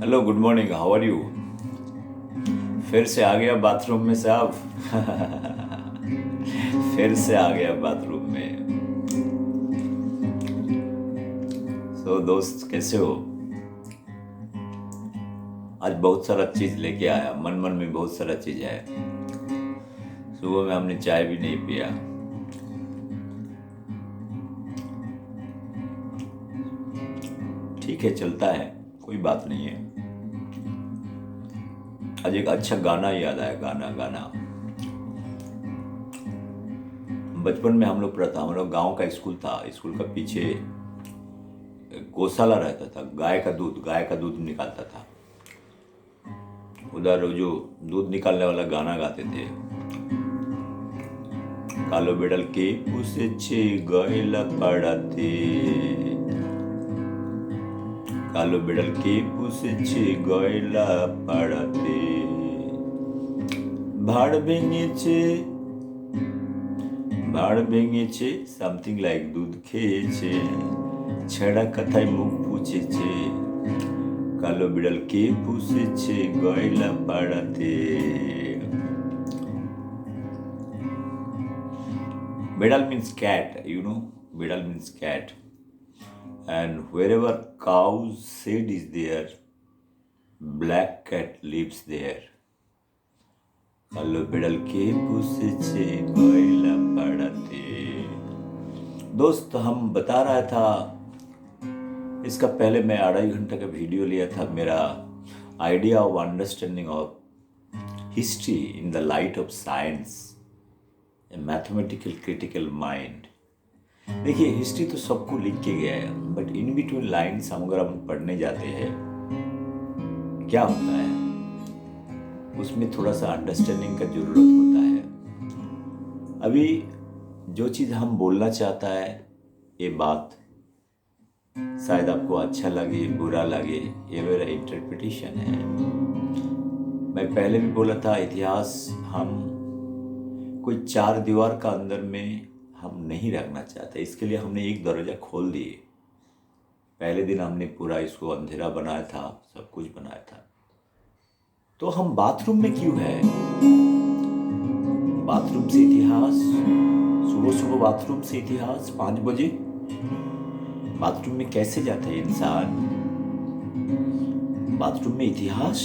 Hello, good morning, how are you. फिर से आ गया बाथरूम में साहब। फिर से आ गया बाथरूम में। दोस्त कैसे हो। आज बहुत सारा चीज लेके आया, मन मन में बहुत सारा चीज है। सुबह में हमने चाय भी नहीं पिया। ठीक है, चलता है, कोई बात नहीं है। आज एक अच्छा गाना याद आया, गाना गाना। बचपन में हम लोग पढ़ा था, हम लोग गाँव का स्कूल था, स्कूल का पीछे गौशाला रहता था, गाय का दूध निकालता था। उधर जो दूध निकालने वाला गाना गाते थे, कालो बेड़ल के पूछे गैला पड़ाते, कालो बेड़ल के पूछे गैला पड़ाते, ভাড় ভেঙেছে সামথিং লাইক দুধ খেয়েছে, ছেঁড়া কাথায় মুখ পুছেছে, কালো বিড়ালকে পুষেছে গয়লা পাড়াতে। Bedal means cat, Bedal means cat. And wherever cow's shed is there, black cat lives there. কালো বিড়ালকে পুষেছে গয়লা পাড়াতে। दोस्त, हम बता रहा था, इसका पहले मैं 2.5 घंटे का वीडियो लिया था, मेरा idea of understanding of history in the light of science, A mathematical critical mind. देखिए, हिस्ट्री तो सबको लिख के गया है, बट इन बिटवीन लाइन्स हम अगर हम पढ़ने जाते हैं, क्या होता है उसमें थोड़ा सा अंडरस्टैंडिंग का जरूरत होता है। अभी जो चीज़ हम बोलना चाहता है, ये बात शायद आपको अच्छा लगे बुरा लगे, ये मेरा इंटरप्रिटेशन है। मैं पहले भी बोला था, इतिहास हम कोई 4 दीवार का अंदर में हम नहीं रखना चाहते, इसके लिए हमने एक दरवाजा खोल दिए। पहले दिन हमने पूरा इसको अंधेरा बनाया था, सब कुछ बनाया था। तो हम बाथरूम में क्यों है? बाथरूम से इतिहास, सुबह सुबह बाथरूम से इतिहास 5 बजे। बाथरूम में कैसे जाते हैं इंसान? बाथरूम में इतिहास,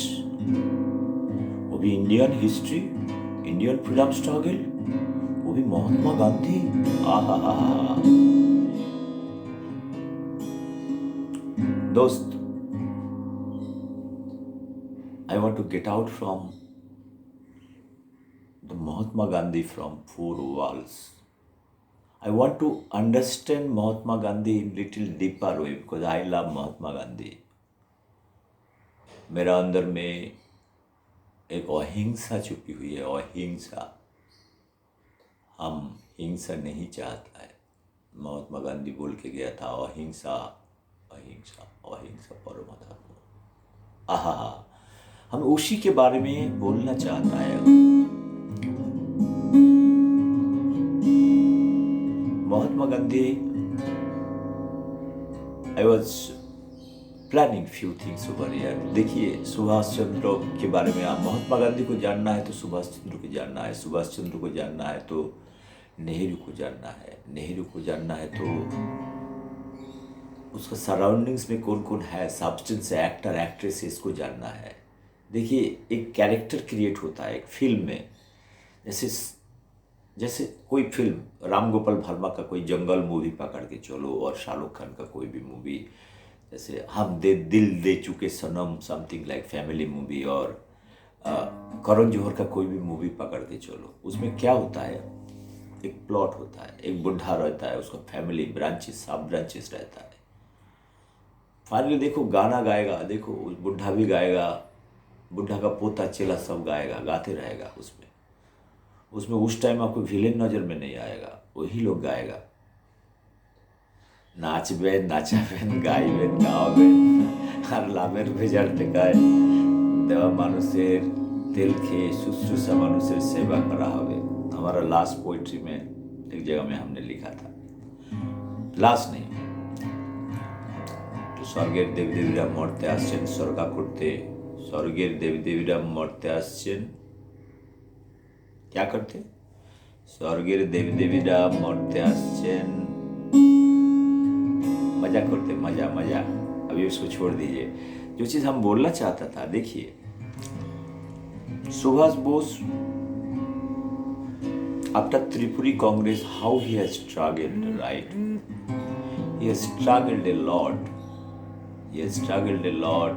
वो भी Indian history, Indian freedom struggle, वो भी महात्मा गांधी। आहा, दोस्त, I want to get out from the Mahatma Gandhi from 4 walls. I want to understand Mahatma Gandhi in little deeper way because I love Mahatma Gandhi. मेरा अंदर में एक अहिंसा छुपी हुई है, अहिंसा। हम हिंसा नहीं चाहता है। महात्मा गांधी बोल के गया था, अहिंसा अहिंसा अहिंसा परमो धर्म। आहा, हम उसी के बारे में बोलना चाहता है। Mahatma Gandhi, I was planning few things over here. देखिए, सुभाष चंद्र के बारे में, आप महात्मा गांधी को जानना है तो सुभाष चंद्र को जानना है, सुभाष चंद्र को जानना है तो नेहरू को जानना है, नेहरू को जानना है तो उसका सराउंडिंग्स में कौन कौन है, सब्सटेंस एक्टर एक्ट्रेस, इसको जानना है। देखिए, एक कैरेक्टर क्रिएट होता है एक फिल्म में। जैसे कोई फिल्म, राम गोपाल वर्मा का कोई जंगल मूवी पकड़ के चलो, और शाहरुख खान का कोई भी मूवी, जैसे हम दिल दे चुके सनम, समथिंग लाइक फैमिली मूवी, और करण जौहर का कोई भी मूवी पकड़ के चलो, उसमें क्या होता है, एक प्लॉट होता है, एक बुढ़ा रहता है, उसका फैमिली ब्रांचेस, सब ब्रांचेस रहता है। फाइनली देखो, गाना गाएगा, देखो उस बुढ़ा भी गाएगा, बुढ़ा का पोता चेला सब गाएगा, गाते रहेगा। उसमें उस टाइम आपको विलेन नज़र में नहीं आएगा, वही लोग गाएगा। नाचबेन नाचाबेन गाइबेन गाओबेन আর লাভের ভেজাল টেকায় দেওয়া মানুষের তেল খেয়ে শুশ্রূষা মানুষের सेवा करा হবে। हमारा लास्ट पोइट्री में एक जगह में हमने लिखा था, लास्ट नहीं, স্বর্গের দেবদেবীরা মর্তে আসছেন স্বর্গা করতে, স্বর্গের দেবদেবীরা মর্তে আসছেন क्या करते, स्वर्गेर देवी देवीरा मरते आसছেন मजा करते, मजा मजा। अभी उसको छोड़ दीजिए। जो चीज हम बोलना चाहता था, देखिए Subhash Bose after Tripuri Congress how he has struggled, right, he has struggled a lot, he has struggled a lot,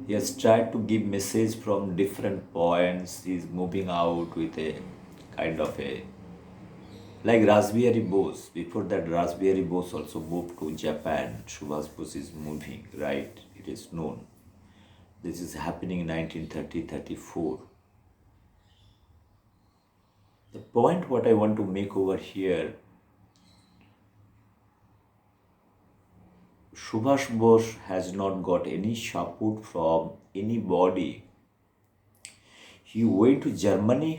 he has tried to give message from different points, he is moving out with a kind of a, like Raspberry Bose. Before that, Raspberry Bose also moved to Japan. Subhash Bose is moving, right? It is known. This is happening in 1930-34. The point what I want to make over here, Subhash Bose has not got any support from anybody. He went to Germany,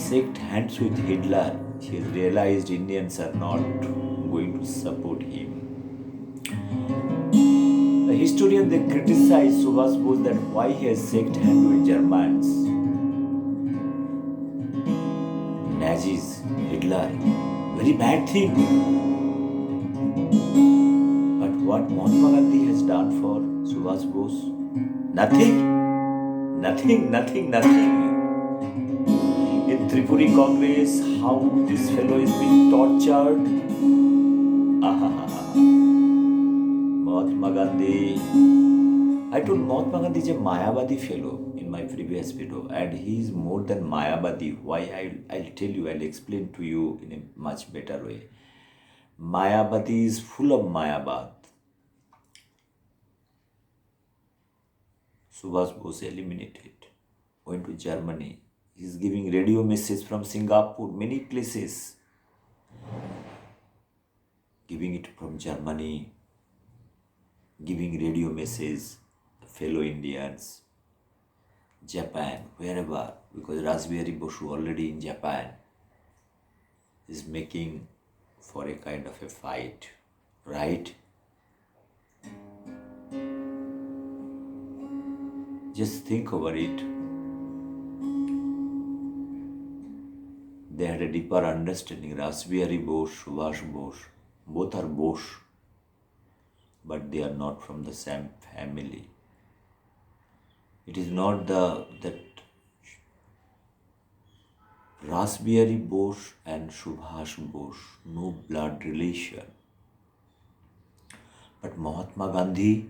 shook hands with Hitler. He has realized Indians are not going to support him. The historian they criticize Subhash Bose that why he has shook hands with Germans, Nazis, Hitler, very bad thing. But what Mahatma Gandhi has done for Subhash Bose? Nothing, nothing, nothing, nothing. In Tripuri Congress, how this fellow is being tortured. Mahatma Gandhi. I told Mahatma Gandhi is a Mayavadi fellow in my previous video, and he is more than Mayavadi. Why? I'll tell you, I'll explain to you in a much better way. Mayavadi is full of Mayavad. Subhash Bose eliminated, went to Germany. He's giving radio message from Singapore, many places. Giving it from Germany, giving radio message, fellow Indians, Japan, wherever, because Raspberry Bose already in Japan is making for a kind of a fight, right? Just think over it. They had a deeper understanding. Raspberry Bose, Subhash Bose, both are Bose, but they are not from the same family. It is not that Raspberry Bose and Subhash Bose, no blood relation. But Mahatma Gandhi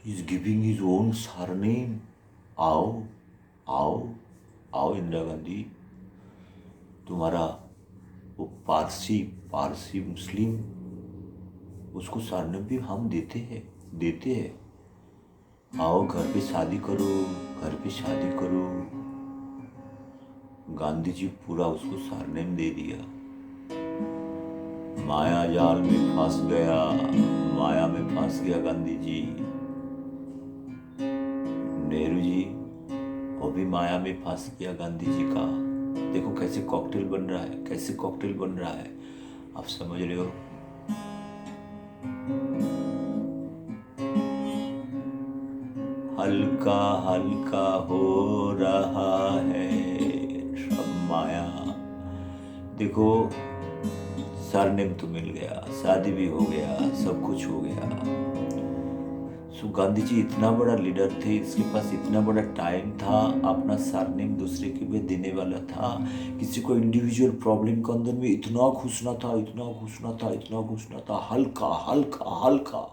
is giving his own surname. आओ आओ आओ इंदिरा गांधी, तुम्हारा वो पारसी मुस्लिम, उसको surname भी हम देते हैं। आओ घर पे शादी करो, घर पे शादी करो। गांधी जी पूरा उसको सरनेम दे दिया। माया जाल में फंस गया, माया में फंस गया गांधी जी। नेहरू जी वो भी माया में फंस गया गांधी जी का। देखो कैसे कॉकटेल बन रहा है, कैसे कॉकटेल बन रहा है, आप समझ रहे हो? हल्का हल्का हो रहा है सब माया। देखो सरनेम तो मिल गया, शादी भी हो गया, सब कुछ हो गया। सो गांधी जी इतना बड़ा लीडर थे, इसके पास इतना बड़ा टाइम था, अपना सरनेम दूसरे के भी देने वाला था। किसी को इंडिविजुअल प्रॉब्लम के अंदर में इतना घुसना था, इतना घुसना था, इतना घुसना था। हल्का हल्का हल्का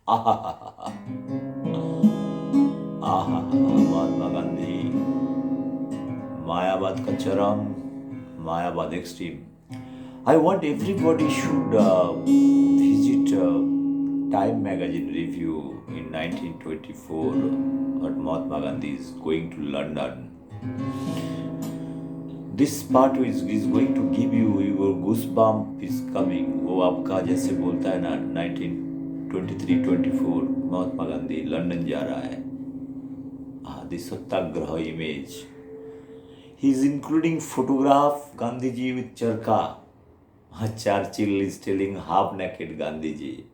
आहा आहा महात्मा गांधी, मायावाद का चरम, मायावाद extreme. I want everybody should visit Time magazine review in 1924 that Mahatma Gandhi is going to London. This part is going to give you your goosebump is coming. वो आपका जैसे बोलता है ना 1923-24 महात्मा गांधी लंदन जा रहा है। This Satyagraha image. He is including photograph Gandhi ji with charka. Churchill is telling half naked Gandhi ji.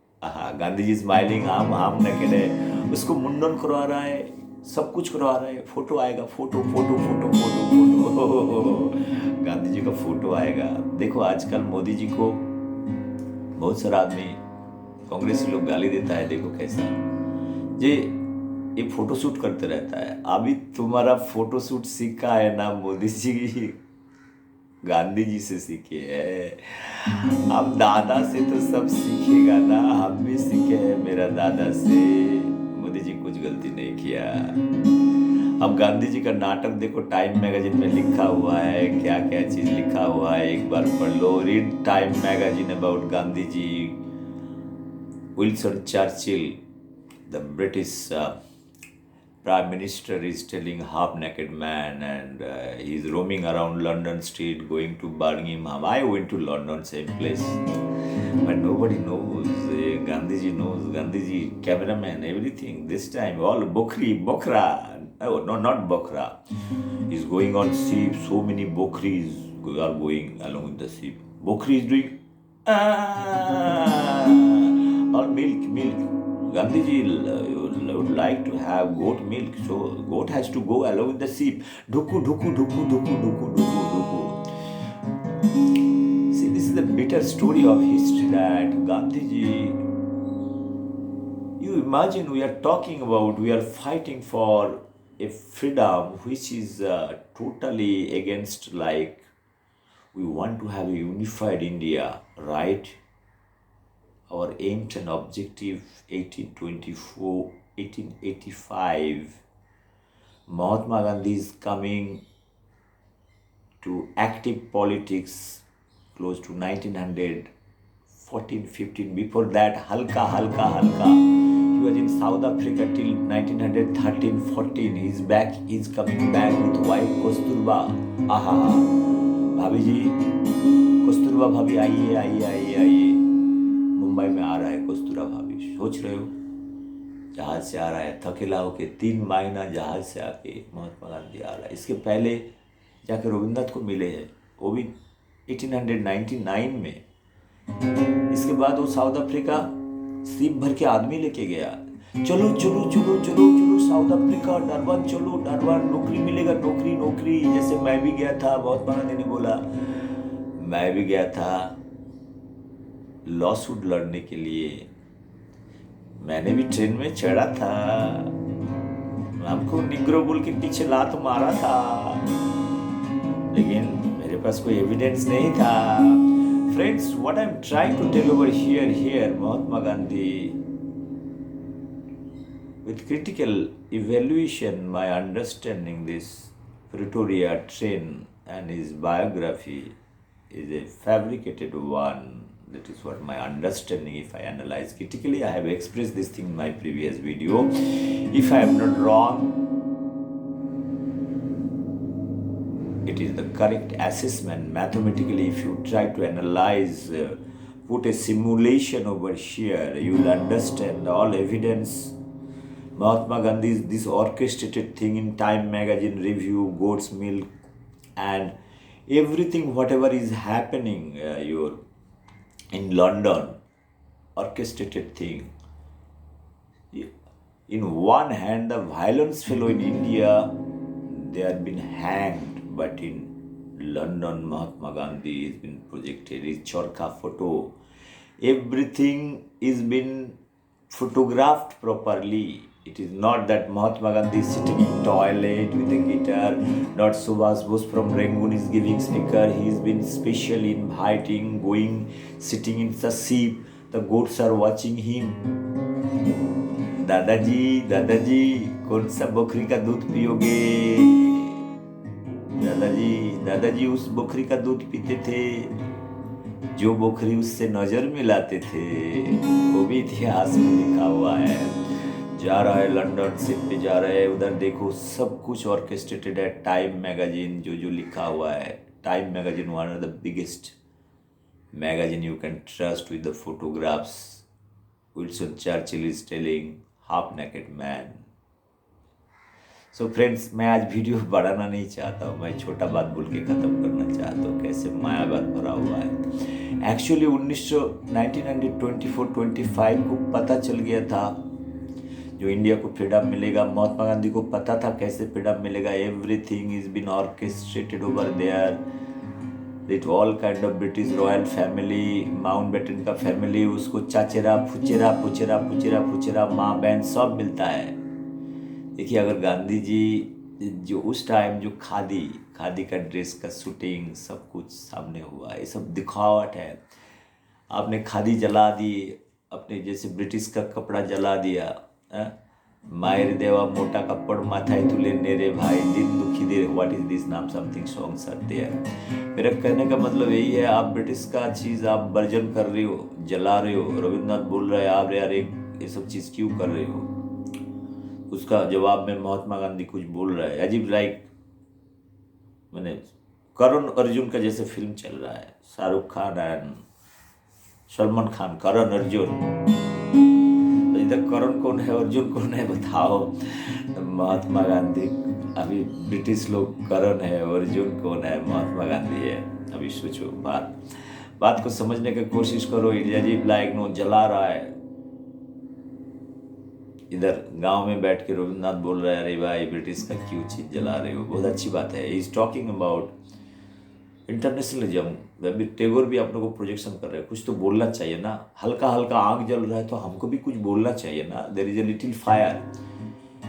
Gandhi ji smiling, हम हाफ नेकेड है, उसको मुंडन करवा रहा है, सब कुछ करवा रहा है, फोटो आएगा, photo photo photo photo photo Gandhi ji का फोटो आएगा. देखो आजकल मोदी जी को बहुत सारा आदमी कांग्रेसी लोग गाली देता है. देखो कैसा ये फोटो शूट करते रहता है. अभी तुम्हारा फोटो शूट सीखा है ना मोदी जी, गांधी जी से सीखे है. अब दादा से तो सब सीखेगा ना, हम भी सीखे हैं मेरा दादा से. मोदी जी कुछ गलती नहीं किया. अब गांधी जी का नाटक देखो, टाइम मैगजीन में लिखा हुआ है, क्या क्या चीज लिखा हुआ है, एक बार पढ़ लो. Read Time magazine about Gandhi ji. Wilson Churchill, the British Prime Minister, is telling half-naked man, and he's roaming around London street going to Birmingham. I went to London, same place, but nobody knows. Gandhiji knows. Gandhiji, cameraman, everything. This time, all Bokra. Oh, no, not Bokra. He's going on ship. So many Bokris are going along with the ship. Bokri is doing or milk. Gandhiji would like to have goat milk, so goat has to go along with the sheep. Dhuku, dhuku, dhuku, dhuku, dhuku, dhuku, dhuku. See, this is the bitter story of history that Gandhiji, you imagine we are fighting for a freedom which is totally against, like, we want to have a unified India, right? Our aim and objective 1824, 1885. Mahatma Gandhi is coming to active politics close to 1900, 14, 15. Before that, halka. He was in South Africa till 1913, 14. He's back, he's coming back with wife Kasturba. भाभी जी, कस्तूरबा भाभी आइए. मुंबई में आ रहा है कस्तूरा भाभी. सोच रहे हो, जहाज से आ रहा है, थकेला होके 3 महीना जहाज से आके महात्मा गांधी आ रहा है. इसके पहले जाके रविंद्रनाथ को मिले हैं, वो भी 1899 में. इसके बाद वो साउथ अफ्रीका सीप भर के आदमी लेके गया. चलो साउथ अफ्रीका, डरबन चलो, डरबन नौकरी मिलेगा, नौकरी. जैसे मैं भी गया था, महात्मा गांधी ने बोला, मैं भी गया था लॉ सूट लड़ने के लिए. मैंने भी ट्रेन में चढ़ा था, हमको निग्रो बोल के पीछे लात मारा था, लेकिन मेरे पास कोई एविडेंस नहीं था. Friends, what I am trying to tell over here, Mahatma Gandhi, with critical evaluation, my understanding this Pretoria train and his biography is a fabricated one. That is what my understanding. If I analyze critically, I have expressed this thing in my previous video. If I am not wrong, it is the correct assessment. Mathematically, if you try to analyze, put a simulation over here, you will understand all evidence. Mahatma Gandhi's this orchestrated thing in Time magazine review, goat's milk, and everything, whatever is happening in London, orchestrated thing. In one hand, the violence fellow in India, they have been hanged, but in London, Mahatma Gandhi has been projected. His Chorka photo, everything is been photographed properly. It is not that Mahatma Gandhi is sitting in toilet with a guitar, not Subhas Bose from Rangoon is giving speaker. He has been specially inviting, going, sitting in the sheep. The goats are watching him. दादाजी कौन सा बकरी का दूध पियोगे? दादाजी उस बकरी का दूध पीते थे जो बकरी उससे नजर मिलाते थे. वो भी इतिहास में लिखा हुआ है. जा रहा है लंदन, शिप पे जा रहा है, उधर देखो सब कुछ ऑर्केस्ट्रेटेड है. टाइम मैगजीन जो लिखा हुआ है. Time magazine one of the biggest magazine you can trust with the photographs. Winston Churchill is telling half naked man. So friends, मैं आज वीडियो बढ़ाना नहीं चाहता हूँ, मैं छोटा बात बोल के ख़त्म करना चाहता हूँ, कैसे मायावाद भरा हुआ है। एक्चुअली 1924-25 को पता चल गया था जो इंडिया को फ्रीडम मिलेगा। महात्मा गांधी को पता था कैसे फ्रीडम मिलेगा। Everything is been orchestrated over there with all kind of British royal family, Mountbatten का फैमिली, उसको चाचेरा फुचेरा फुचेरा फुचेरा फुचेरा माँ बहन सब मिलता है। देखिए, अगर गांधी जी जो उस टाइम जो खादी का ड्रेस का शूटिंग सब कुछ सामने हुआ, ये सब दिखावट है। आपने खादी जला दी, अपने जैसे ब्रिटिश का कपड़ा जला दिया। मायर देवा मोटा कपड़ माथाई तुले नेरे भाई दिन दुखी दे, व्हाट इज दिस नाम समथिंग सॉन्ग्स आर देयर। मेरा कहने का मतलब यही है, आप ब्रिटिश का चीज़ आप वर्जन कर रहे हो, जला रहे हो। रविन्द्रनाथ बोल रहे हैं आप यार ये सब चीज़ क्यों कर रहे हो। उसका जवाब में महात्मा गांधी कुछ बोल रहा है अजीब, लाइक मैंने करण अर्जुन का जैसे फिल्म चल रहा है, शाहरुख खान एंड सलमान खान, करण अर्जुन। इधर करण कौन है, अर्जुन कौन है बताओ। महात्मा गांधी, अभी ब्रिटिश लोग करण है, अर्जुन कौन है, महात्मा गांधी है। अभी सोचो, बात को समझने की कोशिश करो। अजीब लाइक नो जला रहा है, इधर गांव में बैठ के रविन्द्रनाथ बोल रहा है अरे भाई ब्रिटिश का क्यों चीज जला रहे हो। बहुत अच्छी बात है, इज टॉकिंग अबाउट इंटरनेशनलिज्म। अभी टैगोर भी आप लोगों को प्रोजेक्शन कर रहे हैं, कुछ तो बोलना चाहिए ना। हल्का हल्का आग जल रहा है तो हमको भी कुछ बोलना चाहिए ना। There is a little fire,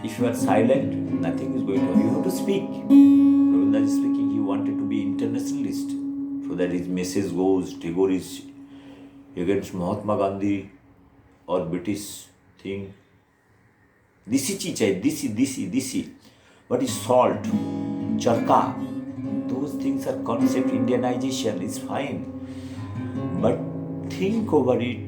if you are silent nothing is going to, you have to speak. Rabindranath is speaking, he wanted to be internationalist so that his message goes. Tagore is against Mahatma Gandhi और British thing. देसी चीज है, देसी what is salt, charka, those things are concept. Indianization is fine, but think over it.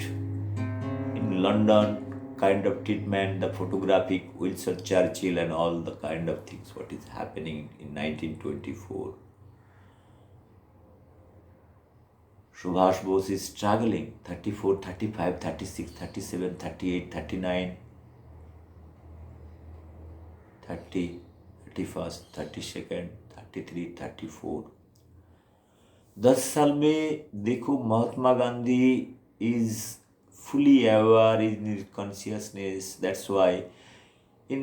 In London kind of treatment, the photographic Winston Churchill and all the kind of things what is happening in 1924. Subhash Bose is struggling 34, 35, 36, 37, 38, 39, 30, 31st, 32nd, 33, 34। 10 साल में देखो, Mahatma Gandhi is fully aware in his consciousness. That's why in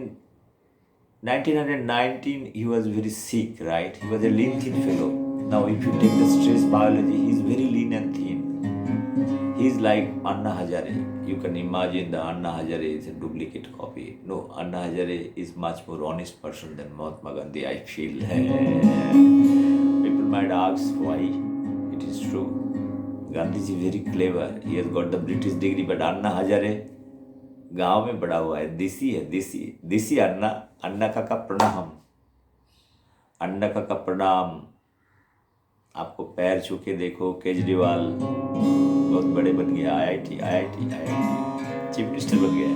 1919 he was very sick, right? He was a lean thin fellow. Now if you take the stress biology, he is very lean and thin. He is like Anna Hazare. You can imagine the Anna Hazare is a duplicate copy. No, Anna Hazare is much more honest person than Mahatma Gandhi, I feel. People might ask why. It is true. Gandhi is very clever. He has got the British degree, but Anna Hazare गांव में बड़ा हुआ है, देसी है, देसी अन्ना। अन्ना का प्रणाम, अन्ना का प्रणाम। आपको पैर छू के देखो, केजरीवाल बहुत बड़े बन गया, IIT चीफ मिनिस्टर बन गया।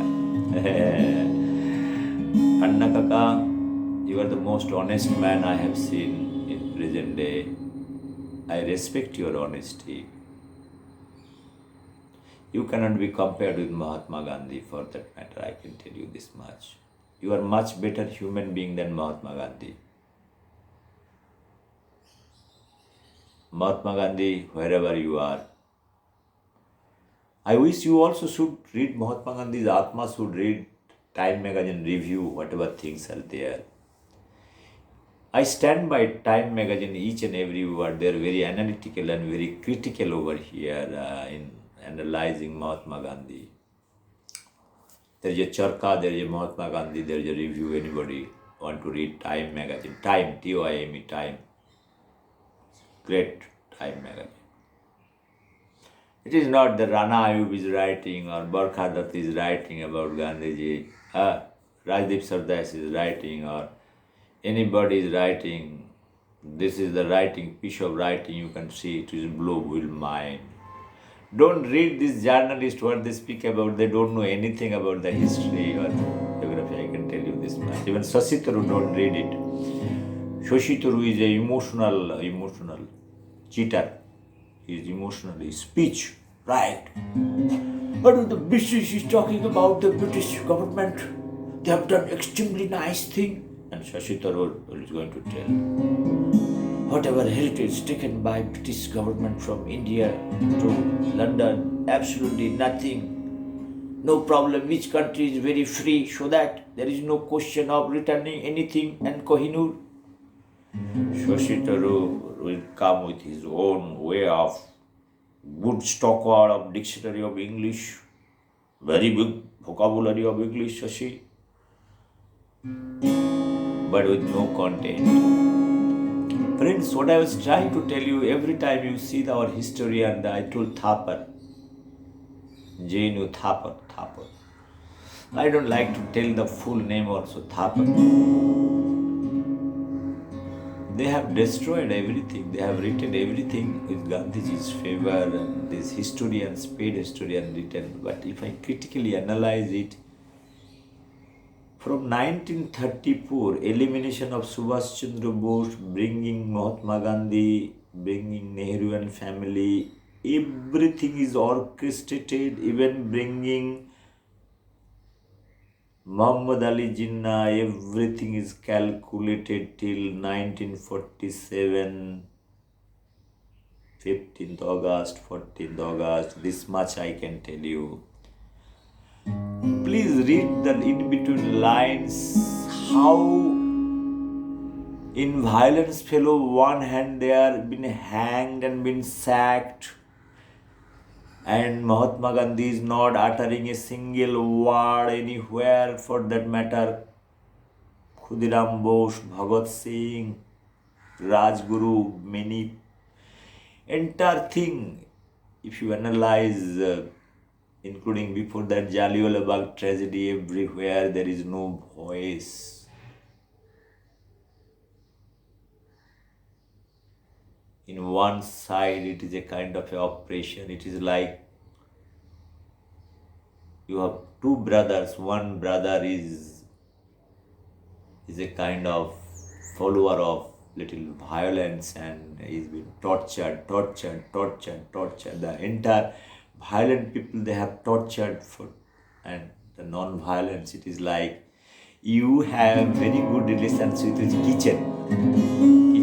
अन्ना काका, you are the most honest man I have seen in present day. I respect your honesty. You cannot be compared with Mahatma Gandhi, for that matter. I can tell you this much. You are much better human being than Mahatma Gandhi. Mahatma Gandhi, wherever you are, I wish you also should read Mahatma Gandhi's Atma, should read Time magazine review, whatever things are there. I stand by Time magazine, each and every word. They are very analytical and very critical over here in analyzing Mahatma Gandhi. There is a charka, there is a Mahatma Gandhi, there is a review. Anybody want to read Time magazine? Time, Time, Time. Great Time magazine. It is not that Rana Ayub is writing or Barkha Dutt is writing about Gandhiji. Rajdeep Sardas is writing or anybody is writing. This is the writing, piece of writing you can see. It is blow will mind. Don't read these journalists what they speak about. They don't know anything about the history or geography. I can tell you this much. Even Shashi Tharoor, don't read it. Shashi Tharoor is a emotional cheater. He is emotional. His speech, right? But the British is talking about the British government. They have done extremely nice thing. and Shashi Tharoor is going to tell. Whatever heritage taken by British government from India to London, absolutely nothing. No problem, which country is very free, so that there is no question of returning anything and Kohinoor. Shashi Tharoor will come with his own way of good stockyard of dictionary of English, very big vocabulary of English, Shashi, but with no content. Friends, what I was trying to tell you, every time you see our historian, I told Thapar, J.N.U. Thapar. I don't like to tell the full name also, Thapar. They have destroyed everything. They have written everything with Gandhiji's favor, and these historians, paid historian written. But if I critically analyze it, from 1934, elimination of Subhash Chandra Bose, bringing Mahatma Gandhi, bringing Nehru and family, everything is orchestrated, even bringing Muhammad Ali Jinnah, everything is calculated till 1947, 15th August, 14th August, this much I can tell you. Please read the in between lines, how in violence fellow one hand they are been hanged and been sacked, and Mahatma Gandhi is not uttering a single word anywhere, for that matter. Khudiram Bose, Bhagat Singh, Rajguru, many, entire thing, if you analyze, including before that Jallianwala Bagh tragedy, everywhere there is no voice. In one side it is a kind of oppression. It is like you have two brothers. One brother is a kind of follower of little violence and he's been tortured. The entire violent people they have tortured for, and the non-violence, it is like you have very good relationship with kitchen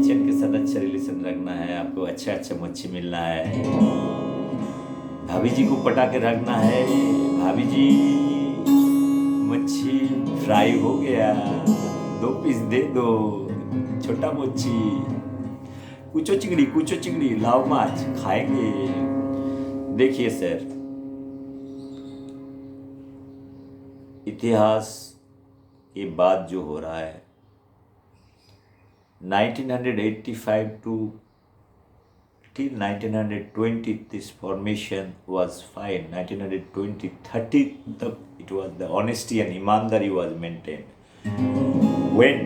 के साथ अच्छा relation रखना है, आपको अच्छा मच्छी मिलना है, भाभी जी को पटा के रखना है, भाभी जी मच्छी फ्राई हो गया, 2 पीस दे दो, छोटा मच्छी, कुचो चिंगड़ी लाओ माछ खाएंगे. देखिए सर, इतिहास के बाद जो हो रहा है, 1985 to till 1920 this formation was fine. 1920, 30 it was the honesty and imandari was maintained. When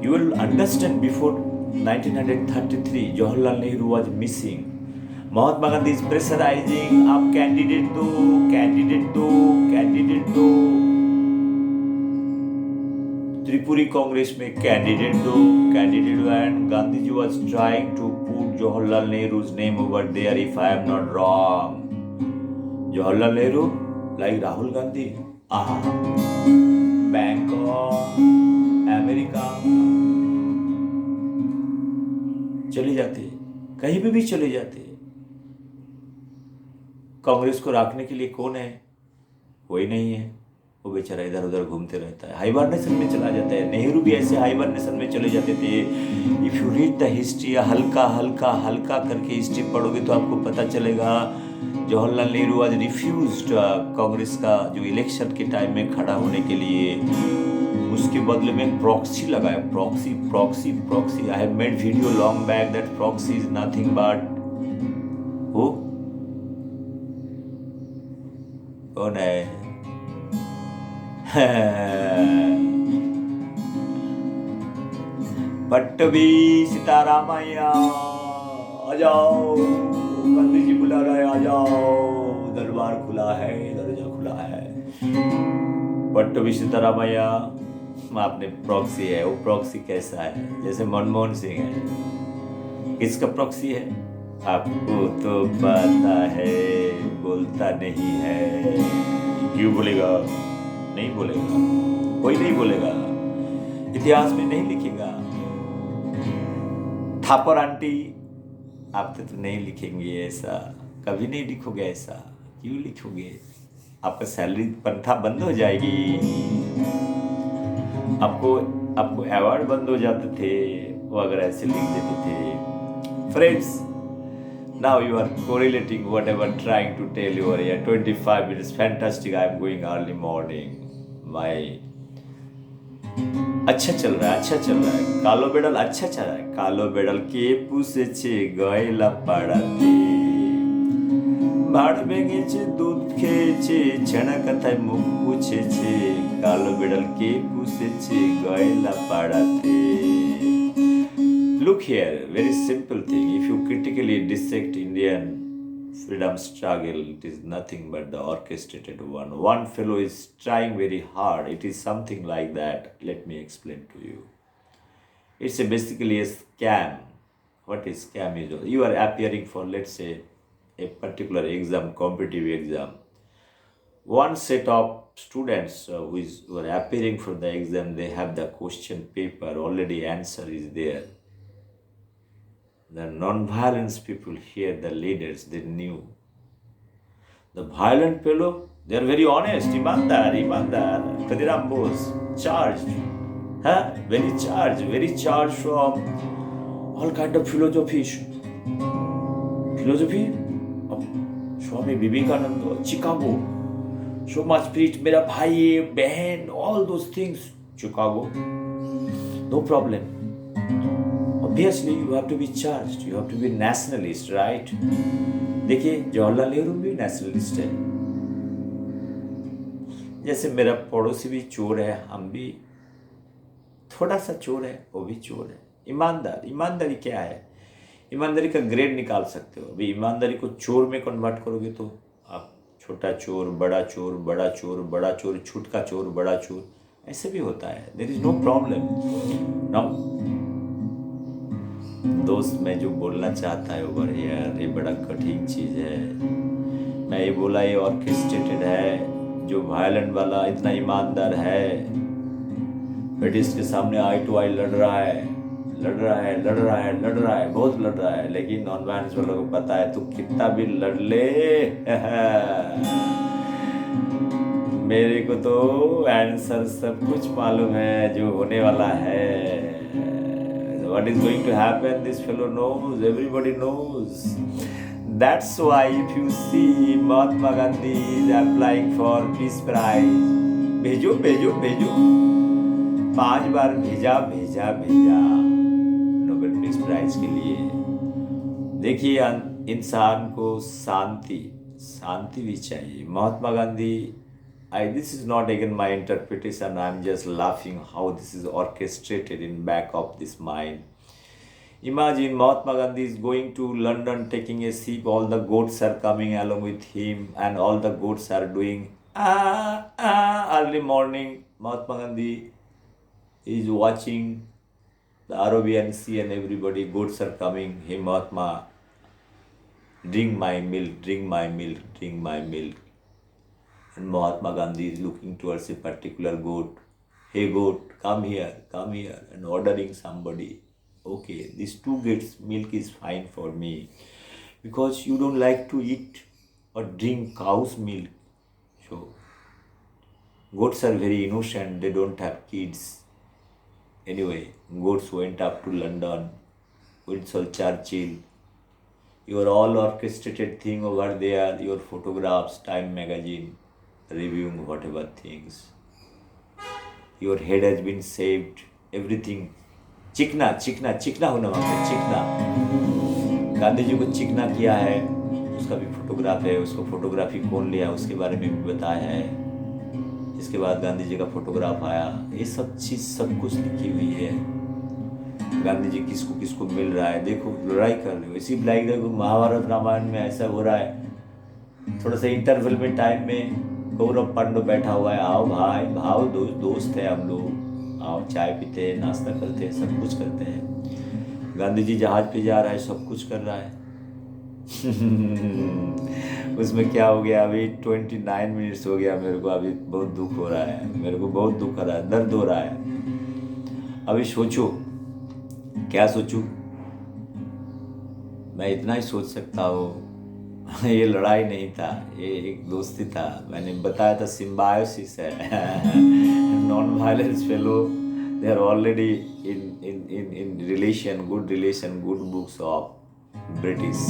you will understand, before 1933 Jawaharlal Nehru was missing, Mahatma Gandhi is pressurizing, आप candidate दो, Tripuri Congress में candidate दो, and Gandhiji was trying to put Jawaharlal Nehru's name over there, if I am not wrong. Jawaharlal Nehru, like Rahul Gandhi, Bangkok, America, चले जाते, कहीं पे भी चले जाते. कांग्रेस को रखने के लिए कौन है? कोई नहीं है. वो बेचारा इधर उधर घूमते रहता है, हाइबरनेशन में चला जाता है. नेहरू भी ऐसे हाइबरनेशन में चले जाते थे. If you read the history, हल्का करके हिस्ट्री पढ़ोगे तो आपको पता चलेगा जवाहरलाल नेहरू आज रिफ्यूज्ड कांग्रेस का जो इलेक्शन के टाइम में खड़ा होने के लिए. उसके बदले में प्रॉक्सी लगाया, proxy. I have made video long back that proxy is nothing but वो कौन है? पट्टवी सीतारामैया, आ जाओ, गांधी जी बुला रहे, आ जाओ, दरबार खुला है, दरवाजा खुला है. पट्टवी सीतारामैया, आपने प्रॉक्सी है. वो प्रॉक्सी कैसा है? जैसे मनमोहन सिंह है. किसका प्रॉक्सी है? आपको तो पता है, बोलता नहीं है. क्यों बोलेगा? नहीं बोलेगा, कोई नहीं बोलेगा. इतिहास में नहीं लिखेगा। थापर आंटी आप तो नहीं लिखेंगे ऐसा, कभी नहीं लिखोगे ऐसा। क्यों लिखोगे? आपका सैलरी पंथा बंद हो जाएगी। आपको आपको अवार्ड बंद हो जाते थे वो अगर ऐसे लिख देते थे। Friends, now you are correlating whatever trying to tell you over here. 25 minutes, fantastic. I am going early morning. My अच्छा चल रहा है, अच्छा चल रहा है। कालो बेडल अच्छा चल रहा है। कालो बेडल के পুষেছে গয়লা পাড়াতে, ভাড় ভেঙেছে দুধ খেয়েছে ছেঁড়া কথায় মুখ পুছেছে, কালো বেড়াল কে পুষেছে গয়লা পাড়াতে। Look here, very simple thing. If you critically dissect Indian freedom struggle, it is nothing but the orchestrated one. One fellow is trying very hard. It is something like that. Let me explain to you. It's basically a scam. What is scam is? You are appearing for, let's say, a particular exam, competitive exam. One set of students who are appearing for the exam, they have the question paper, already answer is there. The non-violence people here, the leaders, they knew. The violent fellow, they are very honest. Imandar, Khadiram Bose, charged. Very charged from all kind of philosophy of Swami Vivekananda, Chicago. So much spirit, mera bhai, behan, all those things. Chicago, no problem. Obviously, you have to be charged. You have to be nationalist, right? देखिए जवाहरलाल नेहरू भी nationalist है। जैसे मेरा पड़ोसी भी चोर है, हम भी थोड़ा सा चोर है, वो भी चोर है। ईमानदारी क्या है? ईमानदारी का ग्रेड निकाल सकते हो। अभी ईमानदारी को चोर में कन्वर्ट करोगे तो आप छोटा चोर, बड़ा चोर, बड़ा चोर, बड़ा चोर, छुटका चोर, बड़ा चोर, ऐसे भी होता है। There is no problem. Now दोस्त, मैं जो बोलना चाहता है ओवर हियर, ये बड़ा कठिन चीज़ है। मैं ये बोला ये ऑर्केस्ट्रेटेड है। जो वायलेंट वाला इतना ईमानदार है, ब्रिटिश के सामने आई टू आई लड़ रहा है, बहुत लड़ रहा है, लेकिन नॉन वायलेंस वालों को पता है तू कितना भी लड़ ले मेरे को तो आंसर सब कुछ मालूम है जो होने वाला है। What is going to happen, this fellow knows, everybody knows. That's why if you see Mahatma Gandhi is applying for Peace Prize, भेजो 5 बार भेजा नोबेल पीस प्राइज के लिए। देखिए इंसान को शांति भी चाहिए। Mahatma Gandhi, this is not again my interpretation, I'm just laughing how this is orchestrated in back of this mind. Imagine Mahatma Gandhi is going to London taking a ship, all the goats are coming along with him and all the goats are doing early morning. Mahatma Gandhi is watching the Arabian Sea and everybody, goats are coming. Hey Mahatma, drink my milk. And Mahatma Gandhi is looking towards a particular goat. Hey goat, come here, and ordering somebody. Okay, these 2 goats milk is fine for me because you don't like to eat or drink cow's milk. So goats are very innocent, they don't have kids. Anyway, goats went up to London, Winston Churchill. Your all orchestrated thing over there, your photographs, Time magazine, reviewing whatever things. Your head has been saved, everything. चिकना होना मांगते, चिकना। गांधी जी को चिकना किया है, उसका भी फोटोग्राफ है। उसको फोटोग्राफी कौन लिया उसके बारे में भी बताया है। इसके बाद गांधी जी का फोटोग्राफ आया। ये सब चीज़ सब कुछ लिखी हुई है। गांधी जी किसको मिल रहा है, देखो लड़ाई कर रहे हो। इसी लड़ाई देखो महाभारत रामायण में ऐसा हो रहा है। थोड़ा सा इंटरवल में टाइम में कौरव पांडव बैठा हुआ है। आओ भाई, भाव दोस्त है हम लोग, आओ चाय पीते हैं, नाश्ता करते हैं, सब कुछ करते हैं। गांधी जी जहाज पे जा रहा है, सब कुछ कर रहा है। उसमें क्या हो गया, अभी 29 मिनट्स हो गया। मेरे को अभी बहुत दुख हो रहा है, दर्द हो रहा है। अभी सोचो, क्या सोचूं? मैं इतना ही सोच सकता हूँ ये लड़ाई नहीं था, ये एक दोस्ती था। मैंने बताया था सिम्बायोसिस है। Non violence fellow, they are already in relation, good books of British.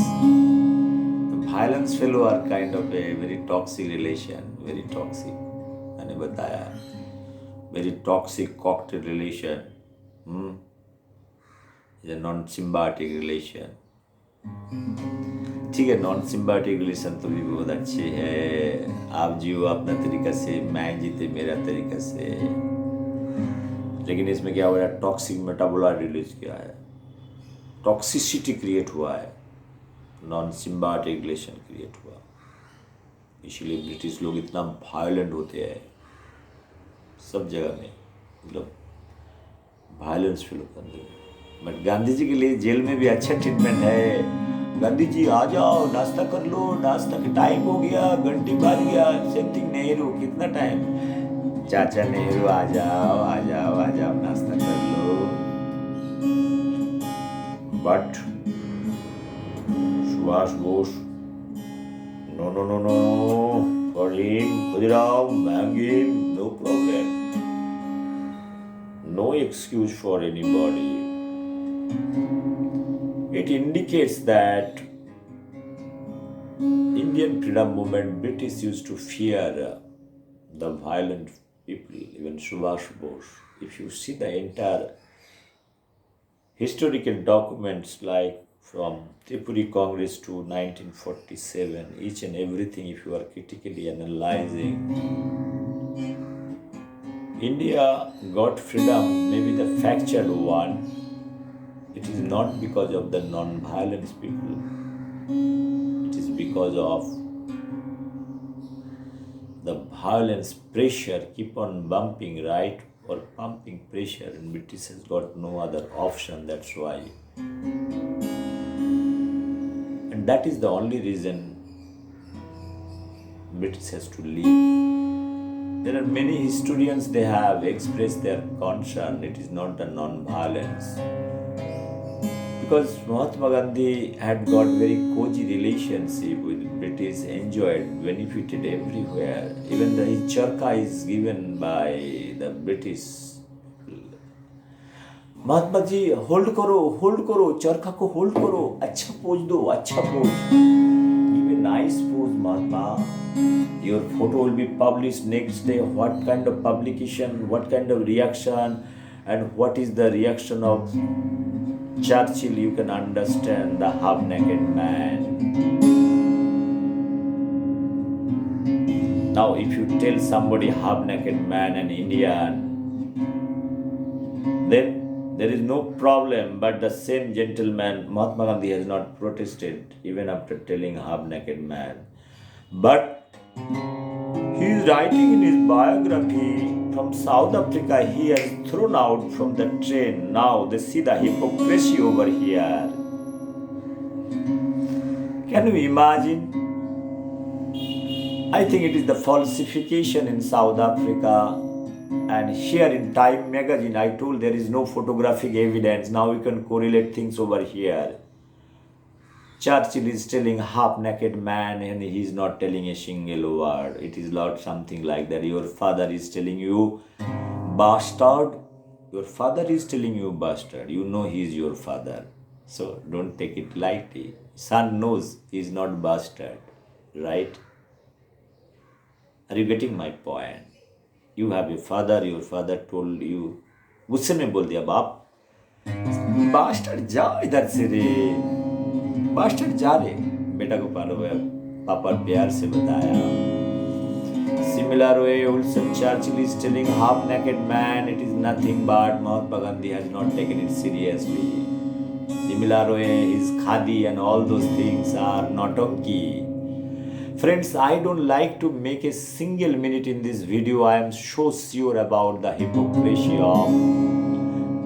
The violence fellow are kind of a very toxic relation, very toxic. मैंने बताया, very toxic cocktail relation. Is a non-symbiotic relation. ठीक है, non symbiotic relation तो भी बहुत अच्छे है। आप जियो अपना तरीका से, मैं जीते मेरा तरीका से। लेकिन इसमें क्या हो रहा है, टॉक्सिक मेटाबोलाइट रिलीज किया है, टॉक्सिसिटी क्रिएट हुआ है, नॉन सिम्बायोटिक रिलेशन क्रिएट हुआ। इसीलिए ब्रिटिश लोग इतना वायलेंट होते हैं सब जगह में, मतलब वायलेंस फील करते हैं। बट गांधी जी के लिए जेल में भी अच्छा ट्रीटमेंट है। गांधी जी आ जाओ, नाश्ता कर लो, नाश्ता का टाइम हो गया, घंटी बाज गया। सेम थिंग नेहरू, कितना टाइम, चाचा नेहरू आ जाओ आ जाओ आ जाओ, नाश्ता कर लो। But Subhash Bose, no no no no, for him, खुदराव, महंगी, no problem, no excuse for anybody. It indicates that Indian freedom movement, British used to fear the violent people, even Subhash Bose. If you see the entire historical documents like from Tripuri Congress to 1947, each and everything, if you are critically analyzing, India got freedom, maybe the factual one. It is not because of the non-violence people. It is because of the violence pressure keep on bumping, right? Or pumping pressure, and British has got no other option, that's why. And that is the only reason British has to leave. There are many historians, they have expressed their concern, it is not the non-violence. Because Mahatma Gandhi had got very cozy relationship with British, enjoyed, benefited everywhere. Even his charkha is given by the British. Mahatma ji hold करो, चरखा को hold करो, अच्छा pose दो, अच्छा pose, give a nice pose Mahatma. Your photo will be published next day. What kind of publication, what kind of reaction, and what is the reaction of Churchill, you can understand the half-naked man. Now, if you tell somebody half-naked man and Indian, then there is no problem. But the same gentleman, Mahatma Gandhi, has not protested even after telling half-naked man. But he is writing in his biography from South Africa, he has thrown out from the train. Now they see the hypocrisy over here. Can you imagine? I think it is the falsification in South Africa. And here in Time magazine, I told there is no photographic evidence. Now we can correlate things over here. Churchill is telling half-naked man and he is not telling a single word. It is not something like that. Your father is telling you, bastard. Your father is telling you, bastard. You know he is your father. So don't take it lightly. Son knows he is not bastard. Right? Are you getting my point? You have a father, your father told you. गुस्से में बोल दिया बाप, bastard जाओ इधर से रे, bastard जा रे. बेटा को पालो हुआ, पापा प्यार से बताया. Similar way, also Churchill is telling half-naked man, it is nothing but Mahatma Gandhi has not taken it seriously. Similar way, his khadi and all those things are nautanki. Friends, I don't like to make a single minute in this video. I am so sure about the hypocrisy of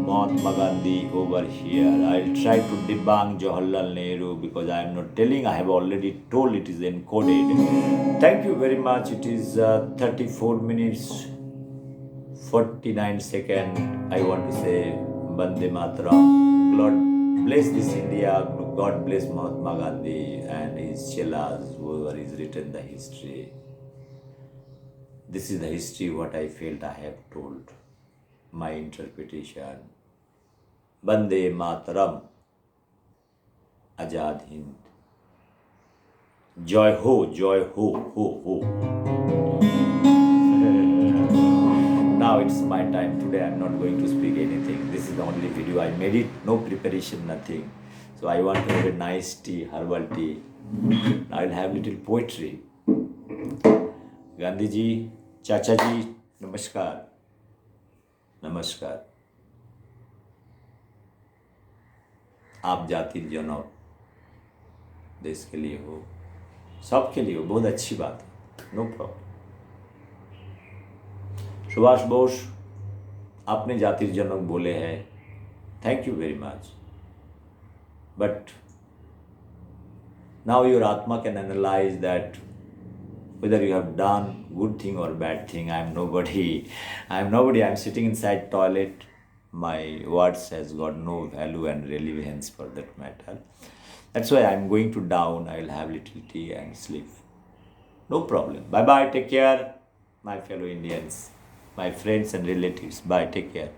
Mahatma Gandhi over here. I'll try to debunk Jawaharlal Nehru because I am not telling. I have already told it is encoded. Thank you very much. It is 34 minutes 49 second, I want to say Bande Mataram. God bless this India. God bless Mahatma Gandhi and his chelas, whoever is written the history. This is the history what I felt I have told. My interpretation. Bande Mataram. Ajad Hind. Joy ho, ho, ho. Now it's my time. Today I'm not going to speak anything. This is the only video. I made it, no preparation, nothing. So I want to have a nice tea, herbal tea. I'll have little poetry. Gandhi ji, Chacha ji, namaskar. नमस्कार. आप जाति जनक देश के लिए हो, सबके लिए हो, बहुत अच्छी बात है, नो प्रॉब्लम. सुभाष बोस, आपने जाति जनक बोले हैं, thank you very much. But now your Atma can analyze that whether you have done good thing or bad thing. I am nobody. I am sitting inside toilet. My words has got no value and relevance for that matter. That's why I am going to down. I will have little tea and sleep. No problem. Bye bye. Take care, my fellow Indians, my friends and relatives. Bye. Take care.